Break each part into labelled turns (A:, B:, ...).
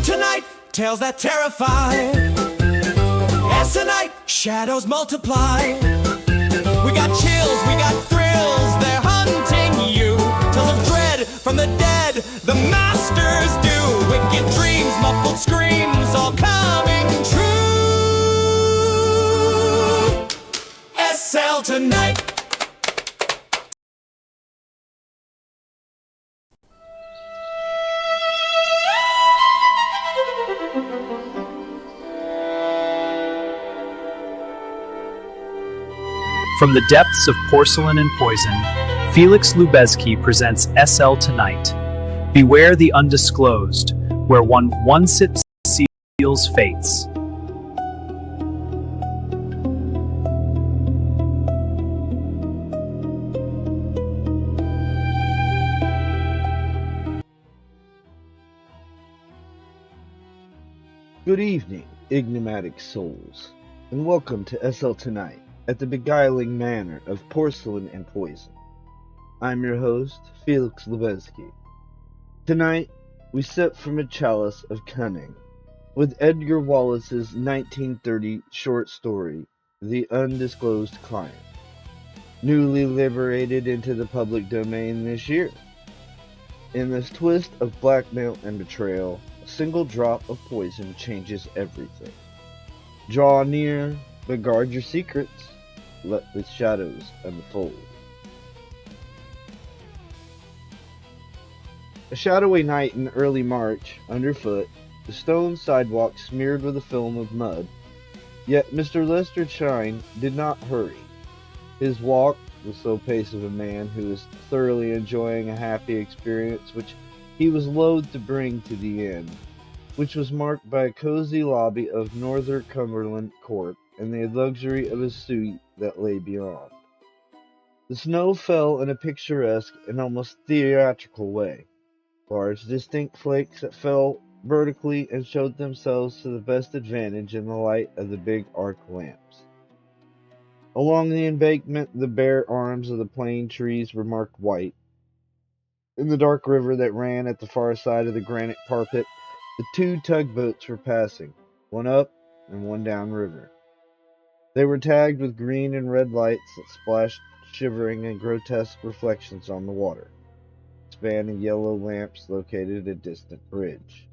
A: Tonight, tales that terrify. As the night, shadows multiply. We got chills, we got thrills, they're hunting you. Tales of dread from the dead, the masters do. Wicked dreams, muffled screams, all coming true. SL tonight.
B: From the depths of Porcelain and Poison, Felix Lubezki presents SL Tonight. Beware the undisclosed, where one sip seals fates.
C: Good evening, enigmatic souls, and welcome to SL Tonight at the beguiling manor of Porcelain and Poison. I'm your host, Felix Lubezki. Tonight, we sip from a chalice of cunning with Edgar Wallace's 1930 short story, The Undisclosed Client, newly liberated into the public domain this year. In this twist of blackmail and betrayal, a single drop of poison changes everything. Draw near, but guard your secrets. Let the shadows unfold. A shadowy night in early March, underfoot, the stone sidewalk smeared with a film of mud. Yet Mr. Lester Shine did not hurry. His walk, the slow pace of a man who is thoroughly enjoying a happy experience which he was loath to bring to the end, which was marked by a cozy lobby of Northern Cumberland Court and the luxury of a suite that lay beyond. The snow fell in a picturesque and almost theatrical way. Large, distinct flakes that fell vertically and showed themselves to the best advantage in the light of the big arc lamps. Along the embankment, the bare arms of the plane trees were marked white. In the dark river that ran at the far side of the granite parapet, the two tugboats were passing, one up and one down river. They were tagged with green and red lights that splashed shivering and grotesque reflections on the water, spanning yellow lamps located at a distant bridge.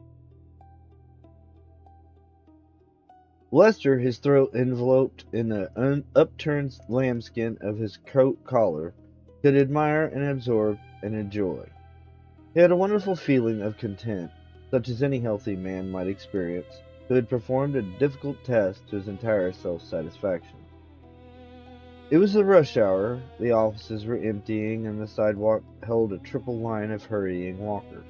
C: Lester, his throat enveloped in the upturned lambskin of his coat collar, could admire and absorb and enjoy. He had a wonderful feeling of content, such as any healthy man might experience, who had performed a difficult task to his entire self-satisfaction. It was the rush hour, the offices were emptying, and the sidewalk held a triple line of hurrying walkers.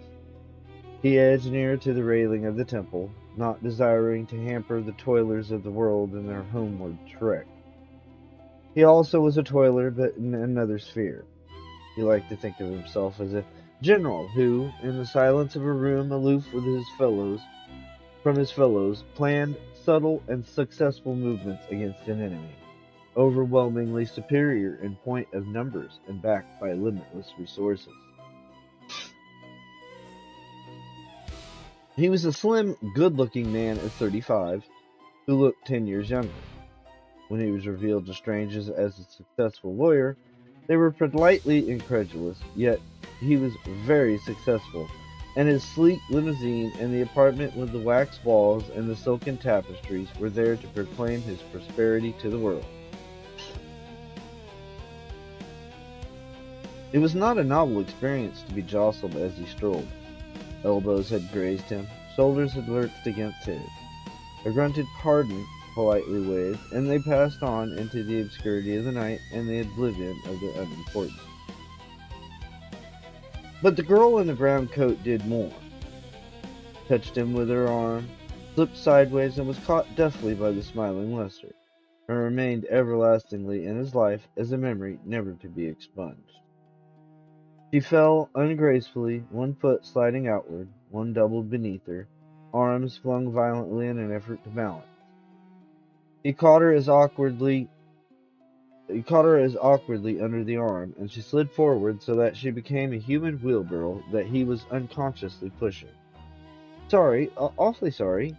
C: He edged near to the railing of the temple, not desiring to hamper the toilers of the world in their homeward trek. He also was a toiler, but in another sphere. He liked to think of himself as a general who, in the silence of a room aloof from his fellows, planned subtle and successful movements against an enemy, overwhelmingly superior in point of numbers and backed by limitless resources. He was a slim, good-looking man of 35, who looked 10 years younger. When he was revealed to strangers as a successful lawyer, they were politely incredulous, yet he was very successful, and his sleek limousine and the apartment with the wax walls and the silken tapestries were there to proclaim his prosperity to the world. It was not a novel experience to be jostled as he strolled. Elbows had grazed him, shoulders had lurched against his. A grunted pardon politely waved, and they passed on into the obscurity of the night and the oblivion of the unimportant. But the girl in the brown coat did more. Touched him with her arm, slipped sideways, and was caught deftly by the smiling Lester, and remained everlastingly in his life as a memory never to be expunged. She fell ungracefully, one foot sliding outward, one doubled beneath her, arms flung violently in an effort to balance. He caught her as awkwardly He caught her as awkwardly under the arm, and she slid forward so that she became a human wheelbarrow that he was unconsciously pushing. Sorry, awfully sorry.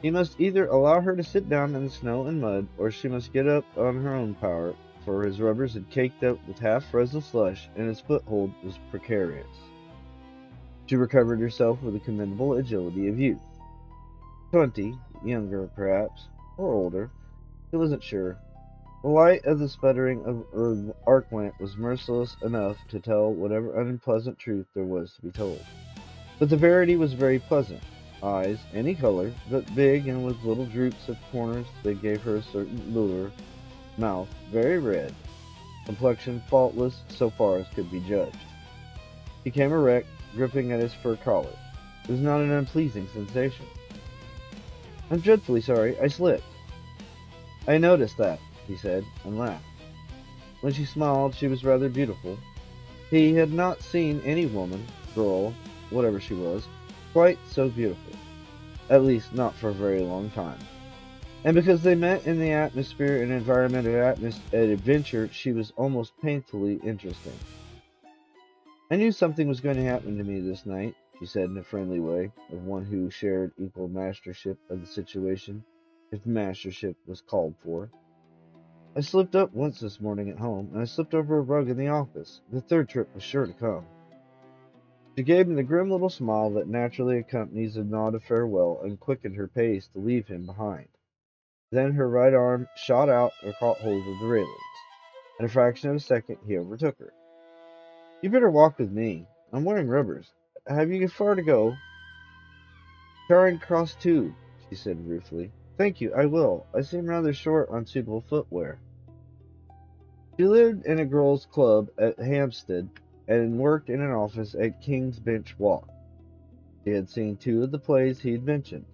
C: He must either allow her to sit down in the snow and mud, or she must get up on her own power, for his rubbers had caked up with half-frozen slush, and his foothold was precarious. She recovered herself with the commendable agility of youth. 20, younger perhaps, or older. He wasn't sure. The light of the sputtering of her arc lamp was merciless enough to tell whatever unpleasant truth there was to be told. But the verity was very pleasant. Eyes, any color, but big and with little droops at the corners that gave her a certain lure. Mouth, very red. Complexion faultless so far as could be judged. He came erect, gripping at his fur collar. It was not an unpleasing sensation. I'm dreadfully sorry, I slipped. I noticed that, he said, and laughed. When she smiled, she was rather beautiful. He had not seen any woman, girl, whatever she was, quite so beautiful. At least, not for a very long time. And because they met in the atmosphere and environment of adventure, she was almost painfully interesting. I knew something was going to happen to me this night, she said in a friendly way, of one who shared equal mastership of the situation, if mastership was called for. I slipped up once this morning at home, and I slipped over a rug in the office. The third trip was sure to come. She gave him the grim little smile that naturally accompanies a nod of farewell and quickened her pace to leave him behind. Then her right arm shot out and caught hold of the railings. In a fraction of a second, he overtook her. You better walk with me. I'm wearing rubbers. Have you far to go? Charing Cross too, she said ruefully. Thank you, I will. I seem rather short on suitable footwear. She lived in a girls' club at Hampstead and worked in an office at King's Bench Walk. She had seen 2 of the plays he'd mentioned.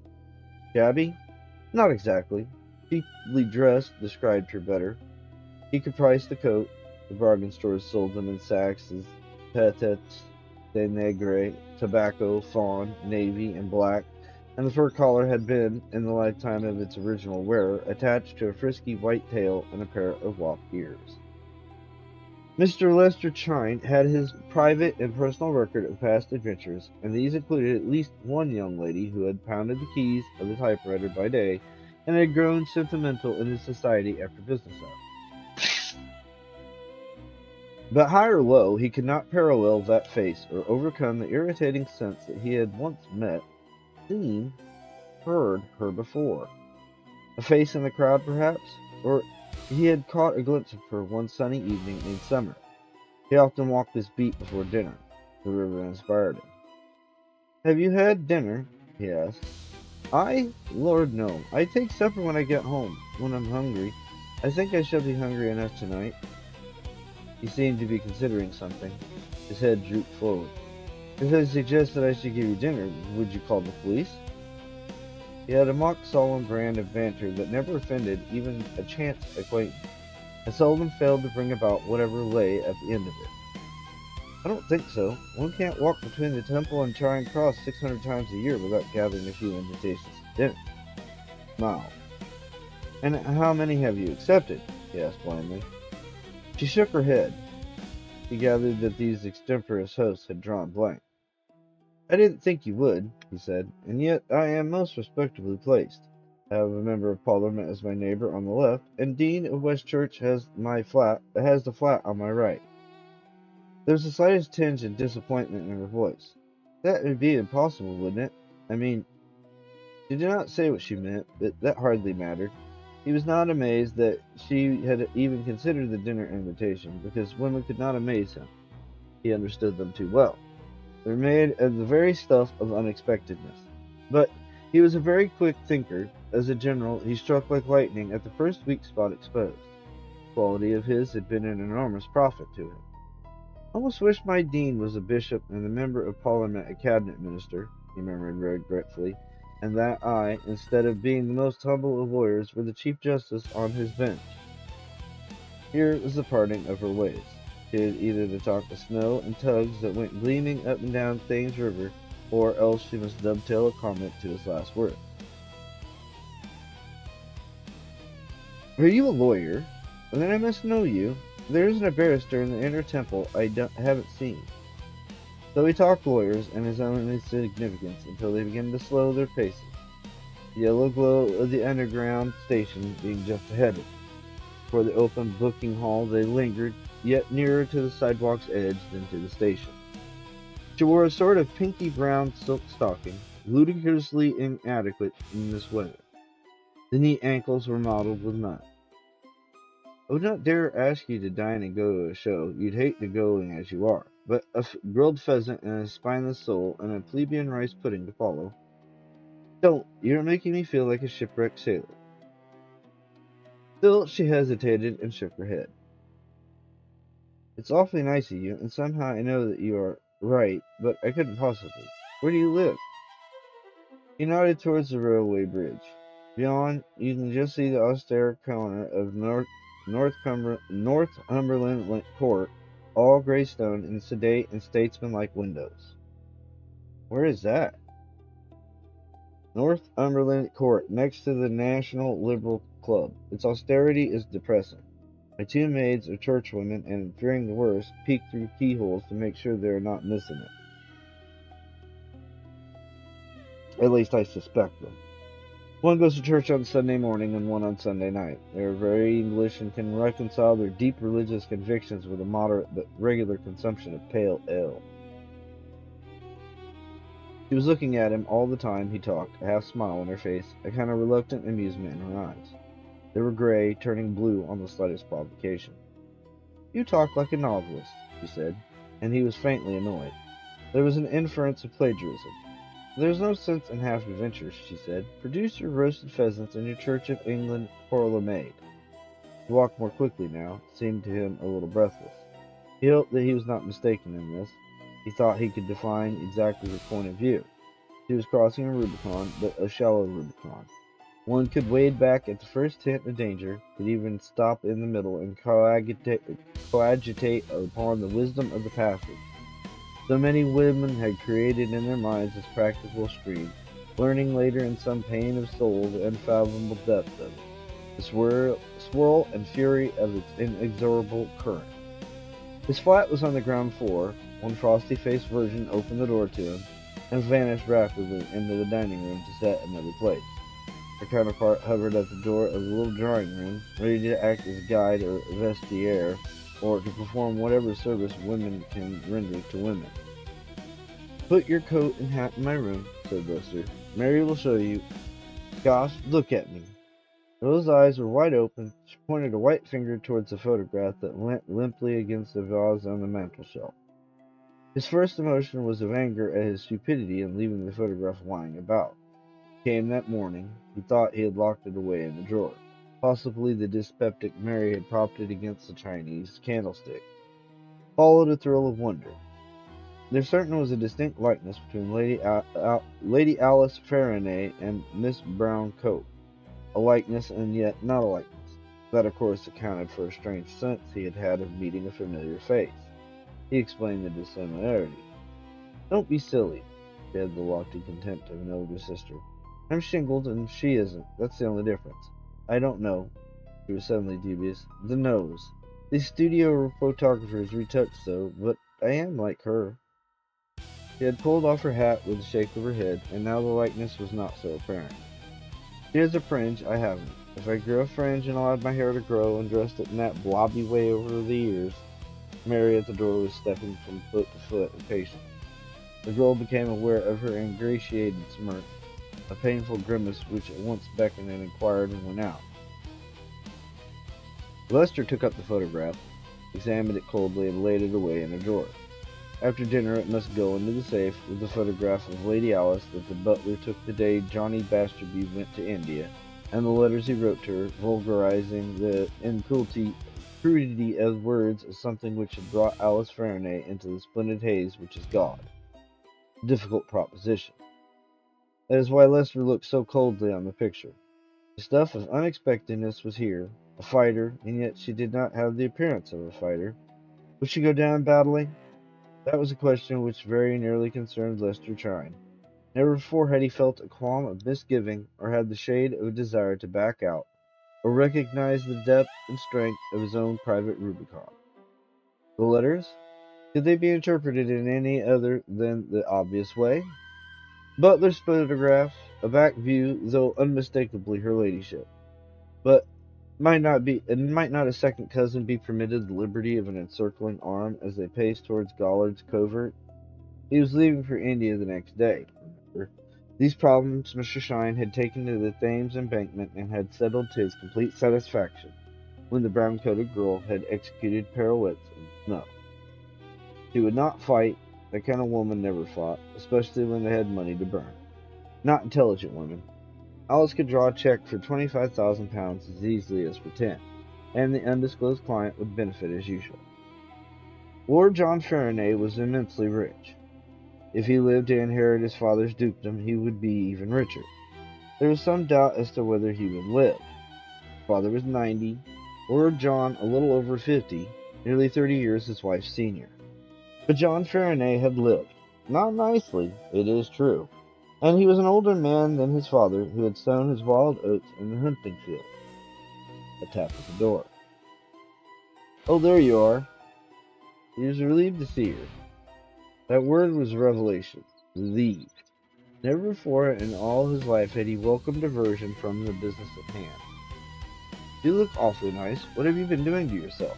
C: Shabby? Not exactly. Cheaply dressed described her better. He could price the coat. The bargain stores sold them in sacks as Petits de Negre, tobacco, fawn, navy, and black, and the fur collar had been, in the lifetime of its original wearer, attached to a frisky white tail and a pair of locked ears. Mr. Lester Chine had his private and personal record of past adventures, and these included at least one young lady who had pounded the keys of the typewriter by day and had grown sentimental in his society after business hours. But high or low, he could not parallel that face or overcome the irritating sense that he had once met, seen, heard her before. A face in the crowd, perhaps, or he had caught a glimpse of her one sunny evening in summer. He often walked this beat before dinner. The river inspired him. Have you had dinner? He asked. I? Lord, no. I take supper when I get home, when I'm hungry. I think I shall be hungry enough tonight. He seemed to be considering something. His head drooped forward. If I suggest that I should give you dinner, would you call the police? He had a mock solemn brand of banter that never offended even a chance acquaintance, and seldom failed to bring about whatever lay at the end of it. I don't think so. One can't walk between the temple and Charing Cross 600 times a year without gathering a few invitations to dinner. Smiled. And how many have you accepted? He asked blandly. She shook her head. He gathered that these extemporaneous hosts had drawn blank. I didn't think you would, he said, and yet I am most respectably placed. I have a member of Parliament as my neighbor on the left, and Dean of Westchurch has the flat on my right. There was the slightest tinge of disappointment in her voice. That would be impossible, wouldn't it? I mean, she did not say what she meant, but that hardly mattered. He was not amazed that she had even considered the dinner invitation, because women could not amaze him. He understood them too well. They were made of the very stuff of unexpectedness. But he was a very quick thinker. As a general, he struck like lightning at the first weak spot exposed. The quality of his had been an enormous profit to him. I almost wish my dean was a bishop and the member of Parliament a cabinet minister, he murmured regretfully, and that I, instead of being the most humble of lawyers, were the Chief Justice on his bench. Here was the parting of her ways. She had either to talk to snow and tugs that went gleaming up and down Thames River, or else she must dovetail a comment to his last word. Are you a lawyer? Then I must know you. There isn't a barrister in the inner temple I haven't seen. So he talked lawyers and his own insignificance until they began to slow their paces, the yellow glow of the underground station being just ahead of them. For the open booking hall they lingered, yet nearer to the sidewalk's edge than to the station. She wore a sort of pinky brown silk stocking, ludicrously inadequate in this weather. The neat ankles were mottled with mud. I would not dare ask you to dine and go to a show. You'd hate the going as you are. But a grilled pheasant and a spineless sole and a plebeian rice pudding to follow. Don't. You're making me feel like a shipwrecked sailor. Still, she hesitated and shook her head. It's awfully nice of you, and somehow I know that you are right, but I couldn't possibly. Where do you live? He nodded towards the railway bridge. Beyond, you can just see the austere corner of Northumberland Court, all grey stone and sedate and statesmanlike windows. Where is that? Northumberland Court, next to the National Liberal Club. Its austerity is depressing. My two maids are churchwomen, and fearing the worst, peek through keyholes to make sure they are not missing it. At least I suspect them. One goes to church on Sunday morning and one on Sunday night. They are very English and can reconcile their deep religious convictions with a moderate but regular consumption of pale ale. She was looking at him all the time he talked, a half smile on her face, a kind of reluctant amusement in her eyes. They were gray, turning blue on the slightest provocation. You talk like a novelist, she said, and he was faintly annoyed. There was an inference of plagiarism. There's no sense in half-adventures, she said. Produce your roasted pheasants and your Church of England parlour maid. He walked more quickly now, seemed to him a little breathless. He hoped that he was not mistaken in this. He thought he could define exactly her point of view. She was crossing a Rubicon, but a shallow Rubicon. One could wade back at the first hint of danger, could even stop in the middle and coagitate upon the wisdom of the passage. So many women had created in their minds this practical stream, learning later in some pain of soul the unfathomable depth of it, the swirl and fury of its inexorable current. His flat was on the ground floor. One frosty-faced virgin opened the door to him and vanished rapidly into the dining room to set another place. Her counterpart hovered at the door of the little drawing room, ready to act as guide or vestiaire, or to perform whatever service women can render to women. Put your coat and hat in my room, said Lester. Mary will show you. Gosh, look at me. Those eyes were wide open. She pointed a white finger towards the photograph that leant limply against the vase on the mantelshelf. His first emotion was of anger at his stupidity in leaving the photograph lying about. It came that morning. He thought he had locked it away in the drawer. Possibly the dyspeptic Mary had propped it against the Chinese candlestick. Followed a thrill of wonder. There certainly was a distinct likeness between Lady Alice Fairnay and Miss Brown Cope. A likeness and yet not a likeness. That, of course, accounted for a strange sense he had had of meeting a familiar face. He explained the dissimilarity. Don't be silly, said the lofty contempt of an elder sister. I'm shingled and she isn't. That's the only difference. I don't know. She was suddenly dubious. The nose. These studio photographers retouch so, but I am like her. She had pulled off her hat with a shake of her head, and now the likeness was not so apparent. She has a fringe, I haven't. If I grew a fringe and allowed my hair to grow and dressed it in that blobby way over the years. Mary at the door was stepping from foot to foot, impatient. The girl became aware of her ingratiated smirk, a painful grimace which at once beckoned and inquired and went out. Lester took up the photograph, examined it coldly, and laid it away in a drawer. After dinner it must go into the safe with the photograph of Lady Alice that the butler took the day Johnny Basterby went to India, and the letters he wrote to her, vulgarizing the crudity of words as something which had brought Alice Fairnay into the splendid haze which is God. Difficult proposition. That is why Lester looked so coldly on the picture. The stuff of unexpectedness was here, a fighter, and yet she did not have the appearance of a fighter. Would she go down battling? That was a question which very nearly concerned Lester Trine. Never before had he felt a qualm of misgiving, or had the shade of a desire to back out, or recognize the depth and strength of his own private Rubicon. The letters? Could they be interpreted in any other than the obvious way? Butler's photograph, a back view, though unmistakably her ladyship. But might not a second cousin be permitted the liberty of an encircling arm as they paced towards Gollard's covert? He was leaving for India the next day, remember. These problems Mr. Shine had taken to the Thames embankment and had settled to his complete satisfaction when the brown-coated girl had executed pirouettes in the snow. She would not fight. That kind of woman never fought, especially when they had money to burn. Not intelligent women. Alice could draw a check for £25,000 as easily as for 10, and the undisclosed client would benefit as usual. Lord John Faraday was immensely rich. If he lived to inherit his father's dukedom, he would be even richer. There was some doubt as to whether he would live. His father was 90, Lord John a little over 50, nearly 30 years his wife's senior. But John Faraday had lived. Not nicely, it is true. And he was an older man than his father, who had sown his wild oats in the hunting field. A tap at the door. "Oh, there you are." He was relieved to see her. That word was a revelation. Relieved. Never before in all his life had he welcomed diversion from the business at hand. "You look awfully nice. What have you been doing to yourself?"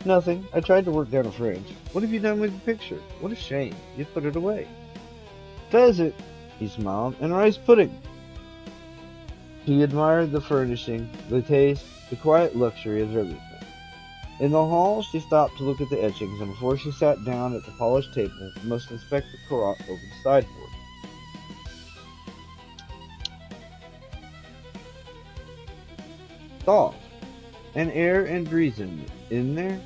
C: "Nothing. I tried to work down a fringe." "What have you done with the picture? What a shame. You've put it away." "Pheasant," he smiled, "and rice pudding." He admired the furnishing, the taste, the quiet luxury of everything. In the hall, she stopped to look at the etchings, and before she sat down at the polished table, must inspect the carrot over the sideboard. Soft, and air and breeze in there.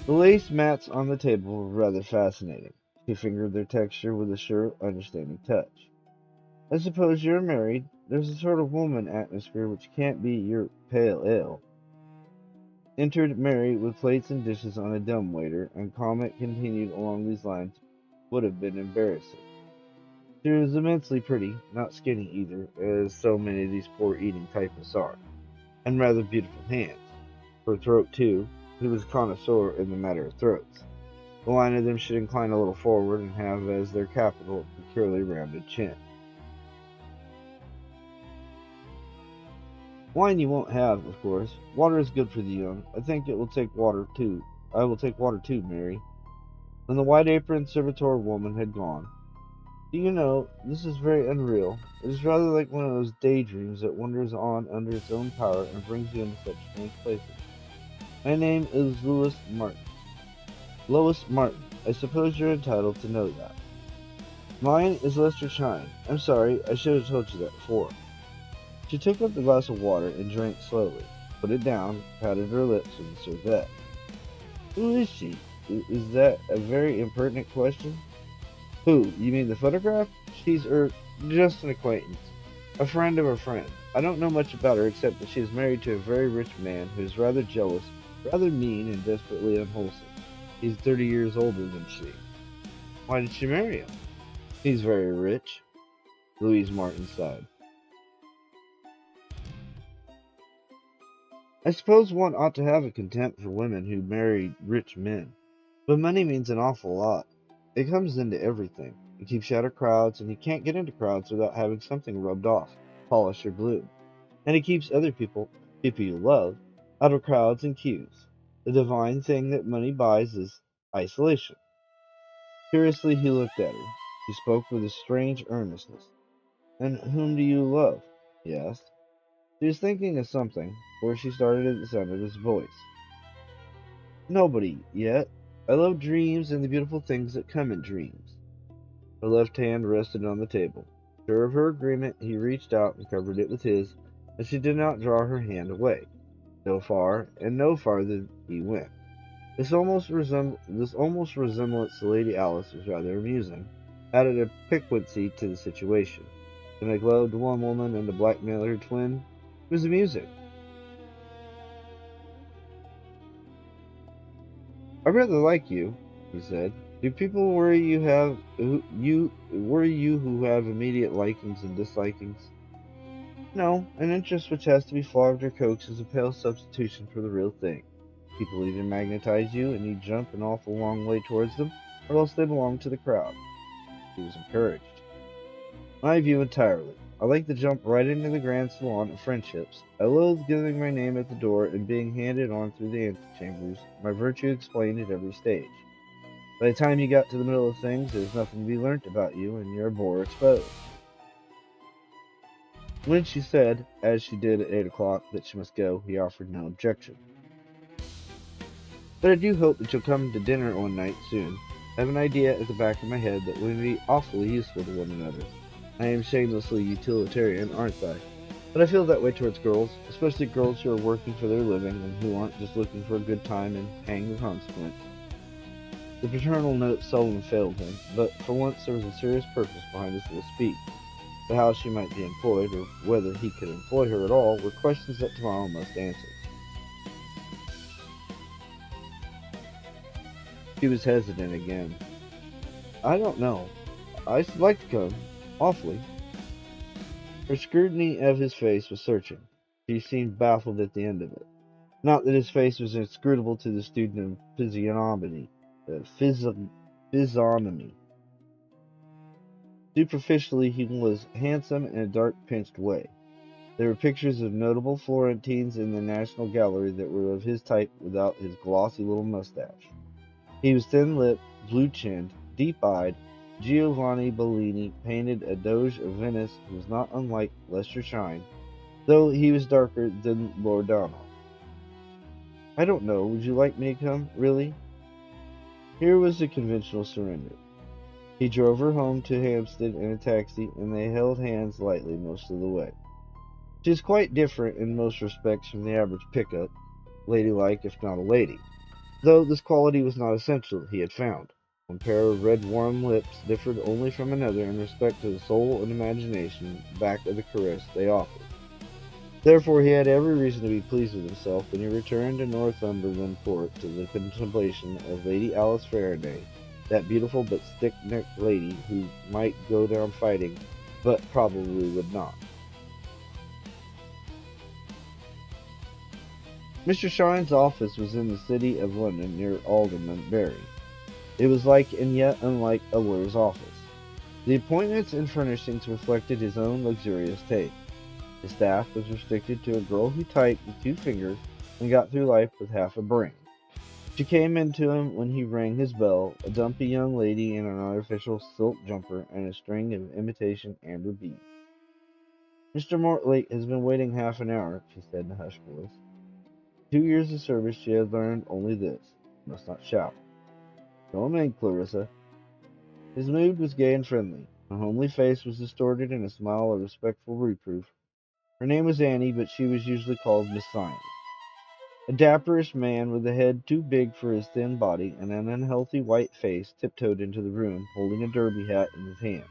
C: The lace mats on the table were rather fascinating. She fingered their texture with a sure, understanding touch. "I suppose you're married. There's a sort of woman atmosphere which can't be your pale ale." Entered Mary with plates and dishes on a dumbwaiter, and comment continued along these lines would have been embarrassing. She was immensely pretty, not skinny either, as so many of these poor eating typists are, and rather beautiful hands. Her throat, too. He was a connoisseur in the matter of throats. The line of them should incline a little forward and have as their capital a curly rounded chin. Wine you won't have, of course. Water is good for the young. I think it will take water too. I will take water too, Mary. When the white-aproned servitor woman had gone, "Do you know, this is very unreal. It is rather like one of those daydreams that wanders on under its own power and brings you into such strange places. My name is Louis Martin. Lois Martin. I suppose you're entitled to know that. Mine is Lester Shine. I'm sorry, I should have told you that before." She took up the glass of water and drank slowly, put it down, patted her lips with the serviette. "Who is she? Is that a very impertinent question?" "Who? You mean the photograph? She's, just an acquaintance. A friend of a friend. I don't know much about her except that she is married to a very rich man who is rather jealous, rather mean, and desperately unwholesome. He's 30 years older than she." "Why did she marry him?" "He's very rich." Louise Martin sighed. "I suppose one ought to have a contempt for women who marry rich men. But money means an awful lot. It comes into everything. It keeps you out of crowds, and you can't get into crowds without having something rubbed off, polish or blue. And it keeps other people you love, out of crowds and queues. The divine thing that money buys is isolation." Curiously, he looked at her. She spoke with a strange earnestness. "And whom do you love?" he asked. She was thinking of something, for she started at the sound of his voice. "Nobody, yet. I love dreams and the beautiful things that come in dreams." Her left hand rested on the table. Sure of her agreement, he reached out and covered it with his, and she did not draw her hand away. So far, and no farther, he went. This almost resemblance to Lady Alice was rather amusing, added a piquancy to the situation. To make love to one woman and to blackmail her twin was amusing. "I rather like you," he said. "Do people worry you who have immediate likings and dislikings?" No, an interest which has to be flogged or coaxed is a pale substitution for the real thing. People either magnetize you and you jump an awful long way towards them, or else they belong to the crowd. He was encouraged. My view entirely. I like to jump right into the grand salon of friendships. I loathe giving my name at the door and being handed on through the antechambers, my virtue explained at every stage. By the time you got to the middle of things, there's nothing to be learnt about you, and you're more exposed. When she said, as she did at 8 o'clock, that she must go, he offered no objection. But I do hope that you'll come to dinner one night soon. I have an idea at the back of my head that would be awfully useful to one another. I am shamelessly utilitarian, aren't I? But I feel that way towards girls, especially girls who are working for their living and who aren't just looking for a good time and paying the consequence. The paternal note seldom failed him, but for once there was a serious purpose behind his little speech. But how she might be employed, or whether he could employ her at all, were questions that tomorrow must answer. She was hesitant again. I don't know. I'd like to come. Awfully. Her scrutiny of his face was searching. She seemed baffled at the end of it. Not that his face was inscrutable to the student of physiognomy. Physiognomy. Superficially, he was handsome in a dark, pinched way. There were pictures of notable Florentines in the National Gallery that were of his type without his glossy little mustache. He was thin-lipped, blue-chinned, deep-eyed. Giovanni Bellini painted a Doge of Venice who was not unlike Lester Shine, though he was darker than Loredano. I don't know. Would you like me to come, really? Here was the conventional surrender. He drove her home to Hampstead in a taxi, and they held hands lightly most of the way. She is quite different in most respects from the average pickup, ladylike if not a lady, though this quality was not essential, he had found. One pair of red warm lips differed only from another in respect to the soul and imagination back of the caress they offered. Therefore he had every reason to be pleased with himself when he returned to Northumberland Court to the contemplation of Lady Alice Faraday, that beautiful but stiff-necked lady who might go down fighting, but probably would not. Mr. Shine's office was in the city of London near Aldermanbury. It was like and yet unlike a lawyer's office. The appointments and furnishings reflected his own luxurious taste. His staff was restricted to a girl who typed with 2 fingers and got through life with half a brain. She came in to him when he rang his bell, a dumpy young lady in an artificial silk jumper and a string of imitation amber beads. Mr. Mortlake has been waiting half an hour, she said in a hushed voice. 2 years of service she had learned only this: must not shout. Come in, Clarissa. His mood was gay and friendly. Her homely face was distorted in a smile of respectful reproof. Her name was Annie, but she was usually called Miss Science. A dapperish man with a head too big for his thin body and an unhealthy white face tiptoed into the room, holding a derby hat in his hand.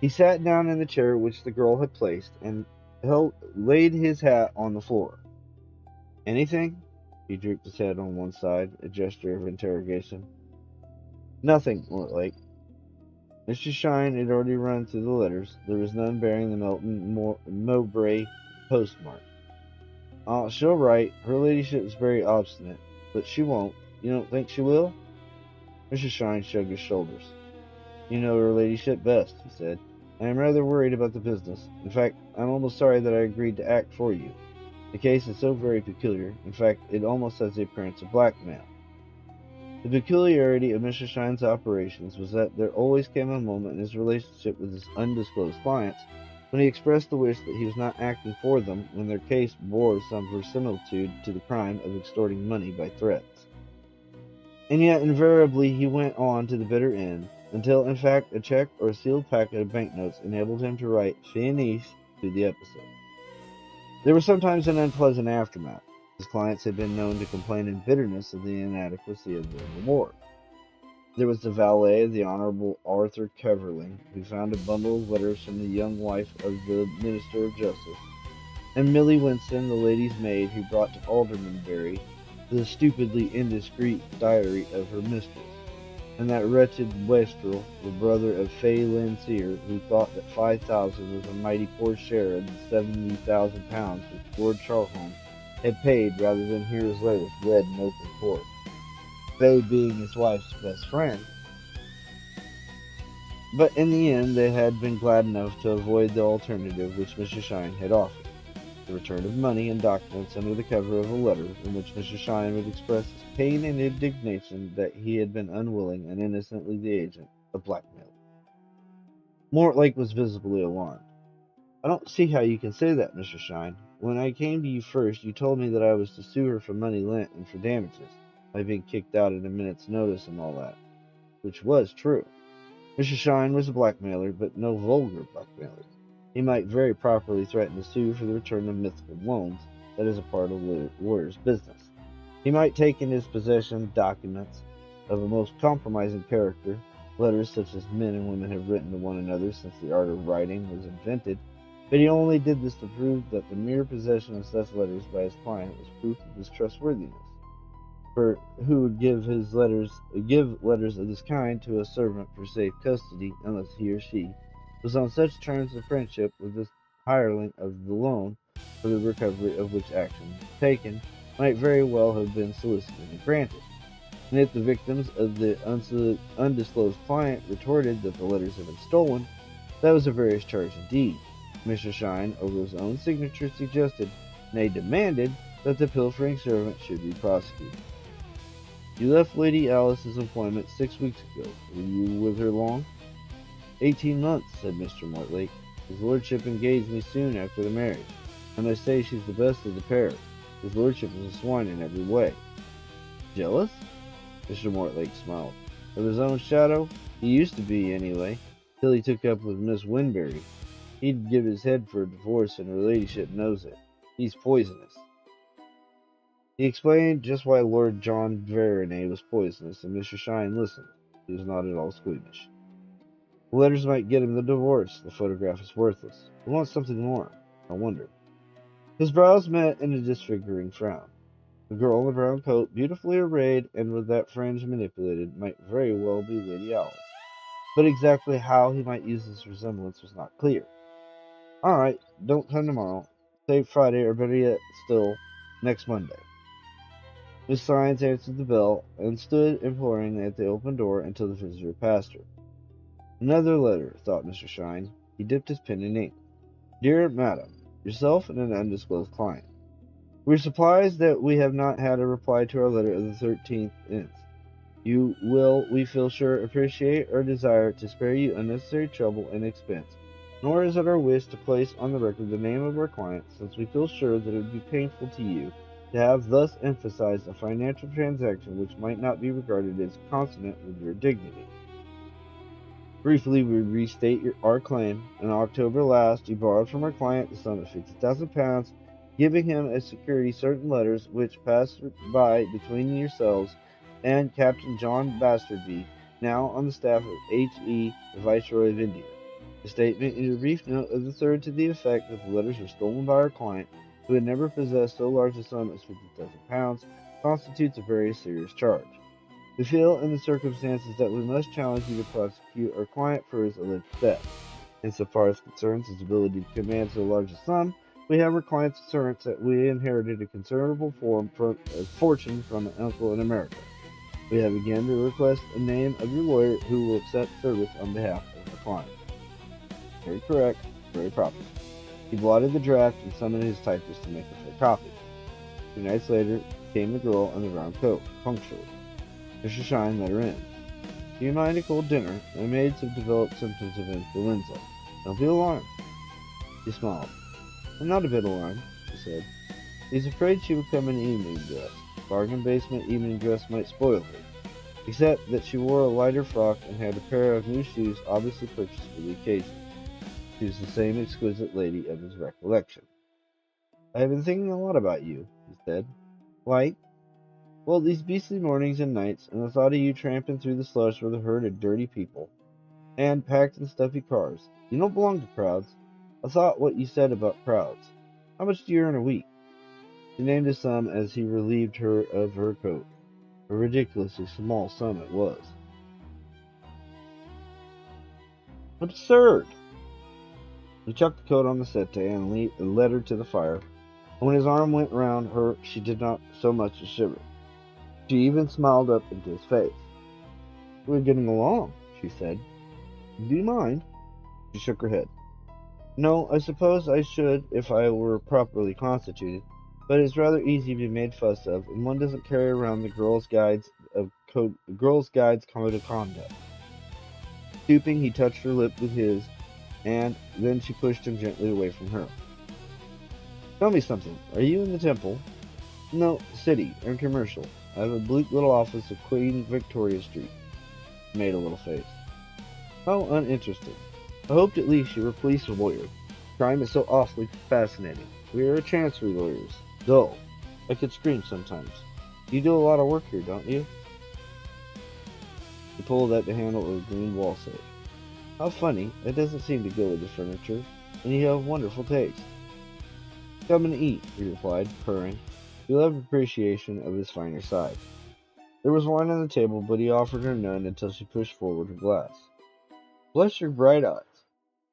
C: He sat down in the chair which the girl had placed, and laid his hat on the floor. Anything? He drooped his head on one side, a gesture of interrogation. Nothing, Mortlake. Mr. Shine had already run through the letters. There was none bearing the Melton Mowbray postmark. She'll write. Her ladyship is very obstinate, but she won't. You don't think she will? Mr. Shine shrugged his shoulders. You know her ladyship best, he said. I am rather worried about the business. In fact, I'm almost sorry that I agreed to act for you. The case is so very peculiar. In fact, it almost has the appearance of blackmail. The peculiarity of Mr. Shine's operations was that there always came a moment in his relationship with his undisclosed clients when he expressed the wish that he was not acting for them when their case bore some verisimilitude to the crime of extorting money by threats. And yet invariably he went on to the bitter end, until in fact a check or a sealed packet of banknotes enabled him to write finis to the episode. There was sometimes an unpleasant aftermath. His clients had been known to complain in bitterness of the inadequacy of the reward. There was the valet of the Honorable Arthur Keverling, who found a bundle of letters from the young wife of the Minister of Justice, and Millie Winston, the lady's maid, who brought to Aldermanbury the stupidly indiscreet diary of her mistress. and that wretched wastrel, the brother of Fay Landseer, who thought that 5,000 was a mighty poor share of the 70,000 pounds which Lord Charlholm had paid rather than hear his letters read in open court. Fay being his wife's best friend. But in the end they had been glad enough to avoid the alternative which Mr. Shine had offered, the return of money and documents under the cover of a letter in which Mr. Shine would express his pain and indignation that he had been unwilling and innocently the agent of Blackmail. Mortlake was visibly alarmed. "I don't see how you can say that, Mr. Shine. When I came to you first, you told me that I was to sue her for money lent and for damages, my being kicked out at a minute's notice and all that," which was true. Mr. Shine was a blackmailer, but no vulgar blackmailer. He might very properly threaten to sue for the return of mythical loans. That is a part of lawyer's business. He might take in his possession documents of a most compromising character, letters such as men and women have written to one another since the art of writing was invented, but he only did this to prove that the mere possession of such letters by his client was proof of his trustworthiness. For who would give letters of this kind to a servant for safe custody unless he or she was on such terms of friendship with this hireling of the loan, for the recovery of which action taken might very well have been solicited and granted? And if the victims of the undisclosed client retorted that the letters had been stolen, that was a various charge indeed. Mr. Shine, over his own signature, suggested, nay demanded, that the pilfering servant should be prosecuted. "You left Lady Alice's employment 6 weeks ago. Were you with her long?" 18 months, said Mr. Mortlake. "His lordship engaged me soon after the marriage, and I say she's the best of the pair. His lordship is a swine in every way." "Jealous?" Mr. Mortlake smiled. "Of his own shadow? He used to be, anyway, till he took up with Miss Winbury. He'd give his head for a divorce, and her ladyship knows it. He's poisonous." He explained just why Lord John Veronay was poisonous, and Mr. Shine listened. He was not at all squeamish. "The letters might get him the divorce. The photograph is worthless. He wants something more. I wonder." His brows met in a disfiguring frown. The girl in the brown coat, beautifully arrayed and with that fringe manipulated, might very well be Lady Alice. But exactly how he might use this resemblance was not clear. "All right, don't come tomorrow. Say Friday, or better yet still, next Monday." Miss Science answered the bell, and stood imploringly at the open door until the visitor passed her. Another letter, thought Mr. Shine. He dipped his pen in ink. "Dear Madam, yourself and an undisclosed client. We are surprised that we have not had a reply to our letter of the 13th inst. You will, we feel sure, appreciate our desire to spare you unnecessary trouble and expense, nor is it our wish to place on the record the name of our client, since we feel sure that it would be painful to you to have thus emphasized a financial transaction which might not be regarded as consonant with your dignity. Briefly, we restate our claim. In October last, you borrowed from our client the sum of 50,000 pounds, giving him as security certain letters which passed by between yourselves and Captain John Bastarby, now on the staff of H.E., the Viceroy of India. The statement in your brief note of the 3rd to the effect that the letters were stolen by our client, who had never possessed so large a sum as 50,000 pounds, constitutes a very serious charge. We feel in the circumstances that we must challenge you to prosecute our client for his alleged theft. Insofar as concerns his ability to command so large a sum, we have our client's assurance that we inherited a considerable fortune from an uncle in America. We have again to request a name of your lawyer who will accept service on behalf of our client." Very correct, very proper. He blotted the draft and summoned his typist to make a full copy. 2 nights later came the girl in the brown coat, punctually. Mr. Shine let her in. "Do you mind a cold dinner? My maids have developed symptoms of influenza. Don't be alarmed." She smiled. "I'm not a bit alarmed," she said. He's afraid she would come in evening dress. Bargain basement evening dress might spoil her, except that she wore a lighter frock and had a pair of new shoes obviously purchased for the occasion. She was the same exquisite lady of his recollection. "I have been thinking a lot about you," he said. "Like?" "Well, these beastly mornings and nights, and the thought of you tramping through the slush with a herd of dirty people, and packed in stuffy cars. You don't belong to crowds. I thought what you said about crowds. How much do you earn a week?" She named a sum as he relieved her of her coat. A ridiculously small sum it was. Absurd! He chucked the coat on the settee and led her to the fire. And when his arm went round her, she did not so much as shiver. She even smiled up into his face. "We're getting along," she said. "Do you mind?" She shook her head. "No, I suppose I should if I were properly constituted, but it's rather easy to be made fuss of, and one doesn't carry around the Girls' Guide's Code of Conduct." Stooping, he touched her lip with his, and then she pushed him gently away from her. "Tell me something. Are you in the Temple?" "No, City and Commercial. I have a bleak little office of Queen Victoria Street." He made a little face. "How uninteresting. I hoped at least you were a police lawyer. Crime is so awfully fascinating. We are chancery lawyers. Dull. I could scream sometimes. You do a lot of work here, don't you?" He pulled at the handle of a green wall safe. "How funny. It doesn't seem to go with the furniture, and you have wonderful taste." "Come and eat," he replied, purring. He loved appreciation of his finer side. There was wine on the table, but he offered her none until she pushed forward her glass. "Bless your bright eyes,"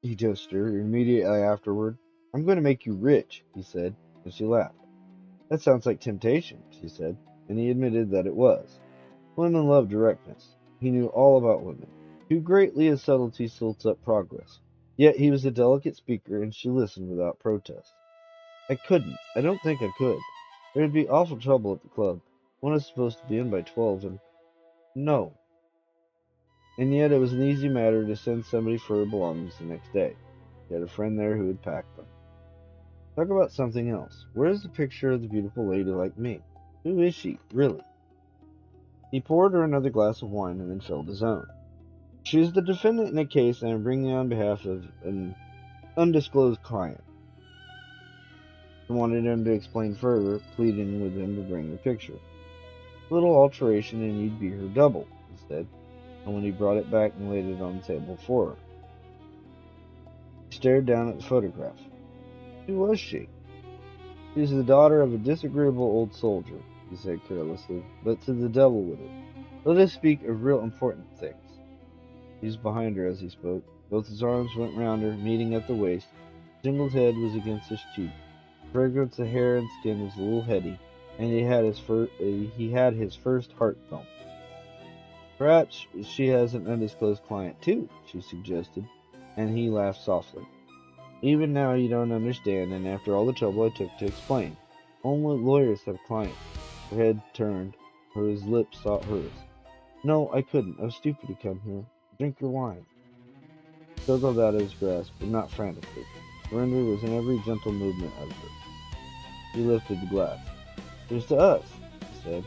C: he toasted her immediately afterward. "I'm going to make you rich," he said, and she laughed. "That sounds like temptation," she said, and he admitted that it was. Women love directness. He knew all about women. Too greatly as subtlety silts up progress. Yet he was a delicate speaker, and she listened without protest. "I couldn't. I don't think I could. There'd be awful trouble at the club. One is supposed to be in by 12, and... no." And yet it was an easy matter to send somebody for her belongings the next day. He had a friend there who would pack them. "Talk about something else. Where is the picture of the beautiful lady like me? Who is she, really?" He poured her another glass of wine and then filled his own. "She is the defendant in a case I am bringing on behalf of an undisclosed client." She wanted him to explain further, pleading with him to bring the picture. "A little alteration and you'd be her double," he said, and when he brought it back and laid it on the table for her, he stared down at the photograph. Who was she? "She is the daughter of a disagreeable old soldier," he said carelessly, "but to the devil with it. Let us speak of real important things." He was behind her as he spoke. Both his arms went round her, meeting at the waist. His jingled head was against his cheek. The fragrance of hair and skin was a little heady, and he had his first heart thump. "Perhaps she has an undisclosed client, too," she suggested, and he laughed softly. "Even now you don't understand, and after all the trouble I took to explain. Only lawyers have clients." Her head turned, his lips sought hers. "No, I couldn't. I was stupid to come here. Drink your wine." He struggled out of his grasp, but not frantically. Surrender was in every gentle movement of her. He lifted the glass. "Here's to us," he said.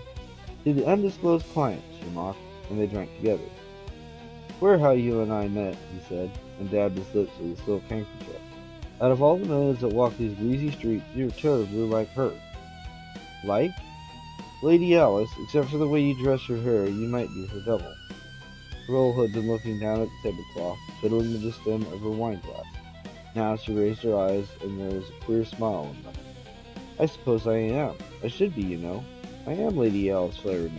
C: "To the undisclosed client," she mocked, and they drank together. "Queer how you and I met," he said, and dabbed his lips with a silk handkerchief. "Out of all the millions that walk these greasy streets, you're terribly like her." "Like?" "Lady Alice, except for the way you dress your hair, you might be her double." The girl had been looking down at the tablecloth, fiddling with the stem of her wine glass. Now she raised her eyes, and there was a queer smile in them. "I suppose I am. I should be, you know. I am Lady Alice Flaherty."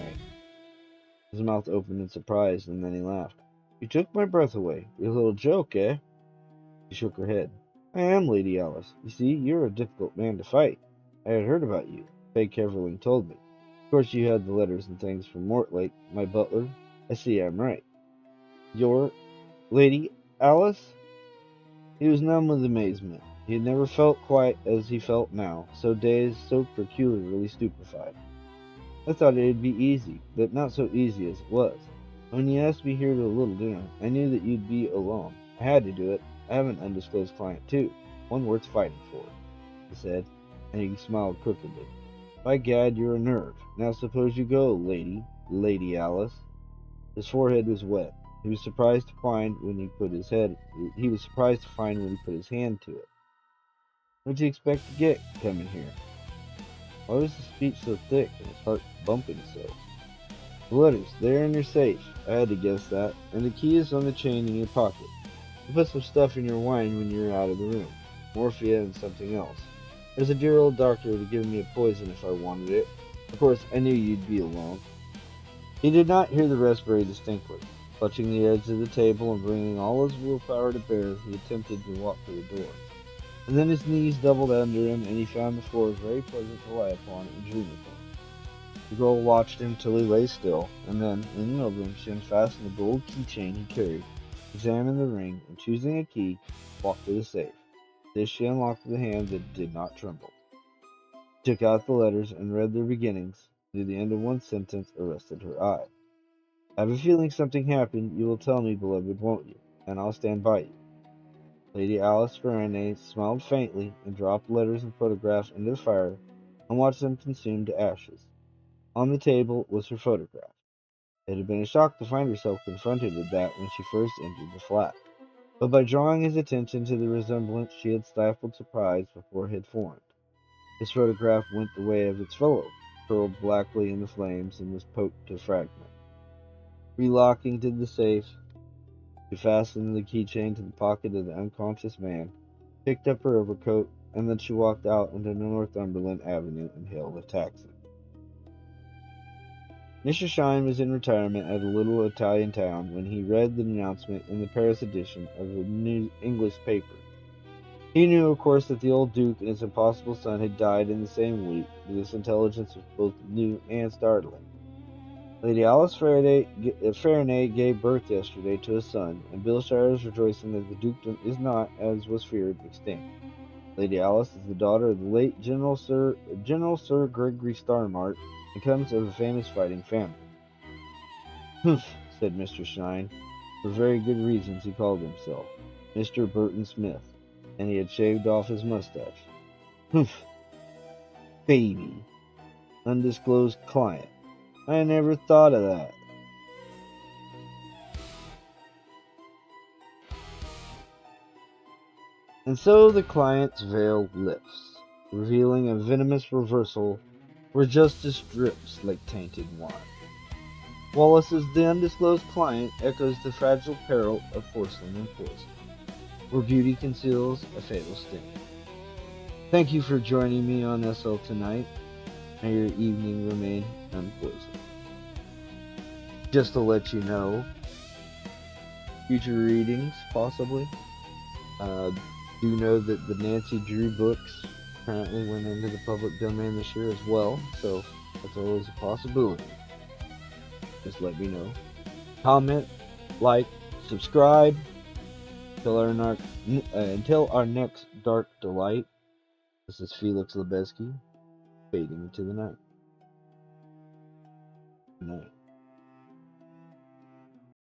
C: His mouth opened in surprise, and then he laughed. "You took my breath away. Your little joke, eh?" She shook her head. "I am Lady Alice. You see, you're a difficult man to fight. I had heard about you. Peg Keverling told me. Of course you had the letters and things from Mortlake, my butler. I see I'm right." "You're Lady Alice?" He was numb with amazement. He had never felt quite as he felt now, so dazed, so peculiarly stupefied. "I thought it'd be easy, but not so easy as it was. When you asked me here to a little dinner, I knew that you'd be alone. I had to do it. I have an undisclosed client, too. One worth fighting for," he said, and he smiled crookedly. "By gad, you're a nerve. Now suppose you go, Lady Alice." His forehead was wet. He was surprised to find when he put his hand to it. "What'd you expect to get, coming here?" Why was the speech so thick and his heart bumping so? "The letters, they're in your safe. I had to guess that. And the key is on the chain in your pocket. You put some stuff in your wine when you were out of the room. Morphia and something else. There's a dear old doctor who'd give me a poison if I wanted it. Of course, I knew you'd be alone." He did not hear the rest very distinctly. Clutching the edge of the table and bringing all his willpower to bear, he attempted to walk to the door. And then his knees doubled under him, and he found the floor very pleasant to lie upon and dream upon. The girl watched him till he lay still, and then, leaning over him, she unfastened the gold keychain he carried, examined the ring, and choosing a key, walked to the safe. This she unlocked with a hand that did not tremble. She took out the letters and read their beginnings. Near the end of one sentence arrested her eye. I have a feeling something happened. You will tell me, beloved, won't you? And I'll stand by you. Lady Alice Faraday smiled faintly and dropped letters and photographs into the fire and watched them consume to ashes. On the table was her photograph. It had been a shock to find herself confronted with that when she first entered the flat. But by drawing his attention to the resemblance, she had stifled surprise before it had formed. His photograph went the way of its fellow, curled blackly in the flames, and was poked to fragments. Relocking to the safe, she fastened the keychain to the pocket of the unconscious man, picked up her overcoat, and then she walked out into Northumberland Avenue and hailed a taxi. Mr. Shine was in retirement at a little Italian town when he read the announcement in the Paris edition of a new English paper. He knew, of course, that the old Duke and his impossible son had died in the same week, but this intelligence was both new and startling. Lady Alice Faraday gave birth yesterday to a son, and Billshire is rejoicing that the dukedom is not, as was feared, extinct. Lady Alice is the daughter of the late General Sir Gregory Starmart, and comes of a famous fighting family. Humph, said Mr. Shine. For very good reasons he called himself Mr. Burton Smith, and he had shaved off his mustache. Humph, baby. Undisclosed client. I never thought of that. And so the client's veil lifts, revealing a venomous reversal where justice drips like tainted wine. Wallace's The Undisclosed Client echoes the fragile peril of Porcelain Poison, where beauty conceals a fatal sting. Thank you for joining me on SL tonight. May your evening remain unpoisoned. Just to let you know, future readings, possibly. Do know that the Nancy Drew books apparently went into the public domain this year as well, so that's always a possibility. Just let me know. Comment, like, subscribe. Until our next dark delight. This is Felix Lubezki, fading into the night. Good night.